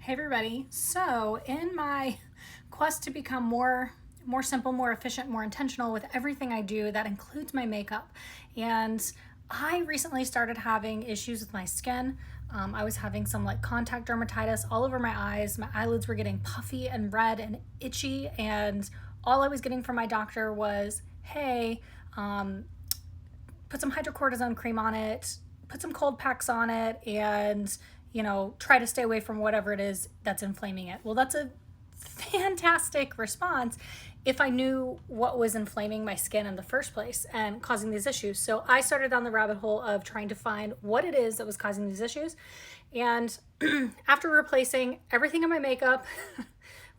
Hey everybody. So in my quest to become more simple, more efficient, more intentional with everything I do, that includes my makeup. And I recently started having issues with my skin. I was having some like contact dermatitis all over my eyes. My eyelids were getting puffy and red and itchy, and all I was getting from my doctor was, hey, put some hydrocortisone cream on it, put some cold packs on it, and try to stay away from whatever it is that's inflaming it. Well, that's a fantastic response if I knew what was inflaming my skin in the first place and causing these issues. So I started down the rabbit hole of trying to find what it is that was causing these issues. And after replacing everything in my makeup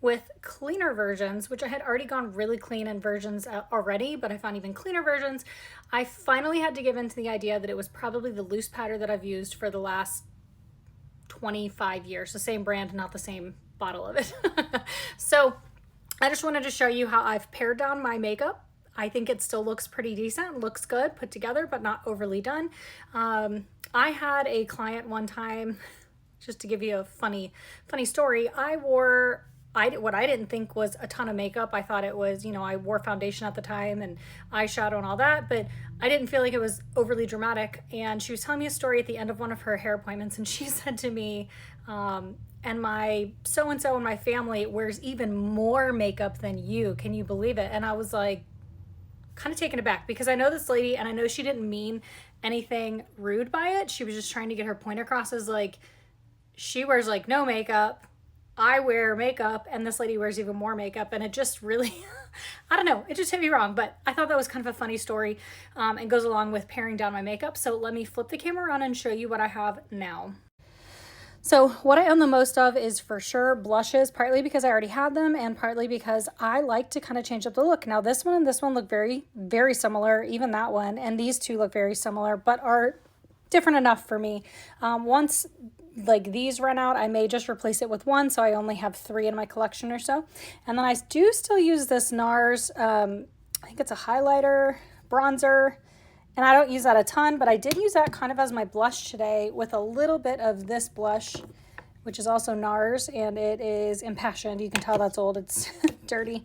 with cleaner versions, which I had already gone really clean in versions already, but I found even cleaner versions, I finally had to give in to the idea that it was probably the loose powder that I've used for the last 25 years, the same brand, not the same bottle of it. So I just wanted to show you how I've pared down my makeup. I think it still looks pretty decent, looks good put together, but not overly done. I had a client one time, just to give you a funny story. I wore what I didn't think was a ton of makeup. I thought it was, I wore foundation at the time and eyeshadow and all that, but I didn't feel like it was overly dramatic. And she was telling me a story at the end of one of her hair appointments, and she said to me, and my so-and-so in my family wears even more makeup than you. Can you believe it? And I was like, kind of taken aback, because I know this lady and I know she didn't mean anything rude by it. She was just trying to get her point across as like, she wears like no makeup, I wear makeup, and this lady wears even more makeup. And it just really, I don't know, it just hit me wrong. But I thought that was kind of a funny story, and goes along with paring down my makeup. So let me flip the camera around and show you what I have now. So what I own the most of is for sure blushes, partly because I already had them and partly because I like to kind of change up the look. Now this one and this one look very, very similar, even that one, and these two look very similar, but are different enough for me. Once like these run out, I may just replace it with one, so I only have 3 in my collection or so. And then I do still use this NARS, I think it's a highlighter, bronzer, and I don't use that a ton, but I did use that kind of as my blush today with a little bit of this blush, which is also NARS, and it is Impassioned. You can tell that's old, it's dirty.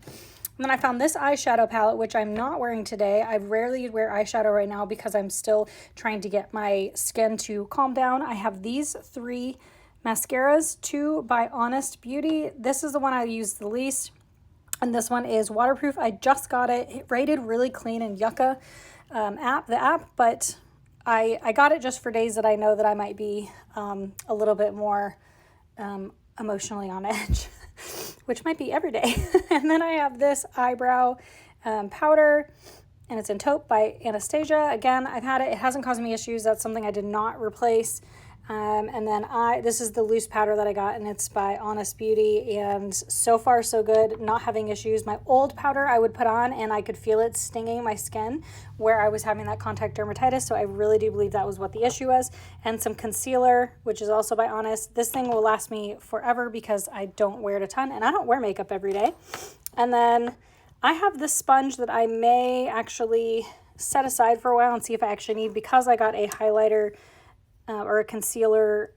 And then I found this eyeshadow palette, which I'm not wearing today. I rarely wear eyeshadow right now because I'm still trying to get my skin to calm down. I have these 3 mascaras, 2 by Honest Beauty. This is the one I use the least, and this one is waterproof. I just got it. It rated really clean in Yucca app, but I got it just for days that I know that I might be a little bit more emotionally on edge. Which might be every day. And then I have this eyebrow powder, and it's in taupe by Anastasia. Again, I've had it. It hasn't caused me issues. That's something I did not replace. And then this is the loose powder that I got, and it's by Honest Beauty, and so far so good, not having issues. My old powder I would put on and I could feel it stinging my skin where I was having that contact dermatitis, so I really do believe that was what the issue was. And some concealer, which is also by Honest. This thing will last me forever because I don't wear it a ton, and I don't wear makeup every day. And then I have this sponge that I may actually set aside for a while and see if I actually need, because I got a highlighter or a concealer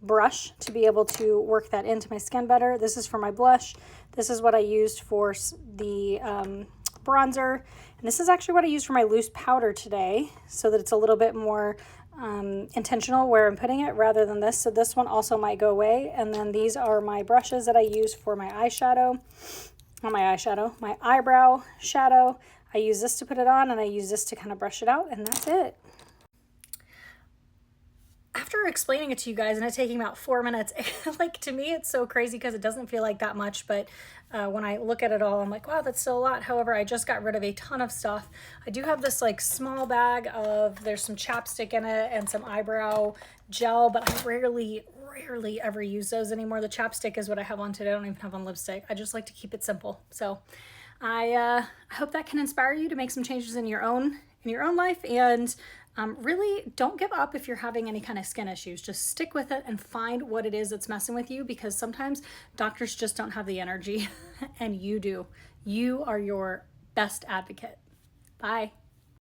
brush to be able to work that into my skin better. This is for my blush. This is what I used for the bronzer. And this is actually what I used for my loose powder today, so that it's a little bit more intentional where I'm putting it rather than this. So this one also might go away. And then these are my brushes that I use for my eyeshadow. Not my eyeshadow, my eyebrow shadow. I use this to put it on, and I use this to kind of brush it out, and that's it. After explaining it to you guys and it taking about 4 minutes, like to me it's so crazy because it doesn't feel like that much, but when I look at it all, I'm like, wow, that's still a lot. However, I just got rid of a ton of stuff. I do have this like small bag of, there's some chapstick in it and some eyebrow gel, but I rarely ever use those anymore. The chapstick is what I have on today. I don't even have on lipstick. I just like to keep it simple. So I hope that can inspire you to make some changes in your own life, and really don't give up if you're having any kind of skin issues. Just stick with it and find what it is that's messing with you, because sometimes doctors just don't have the energy and you do. You are your best advocate. Bye.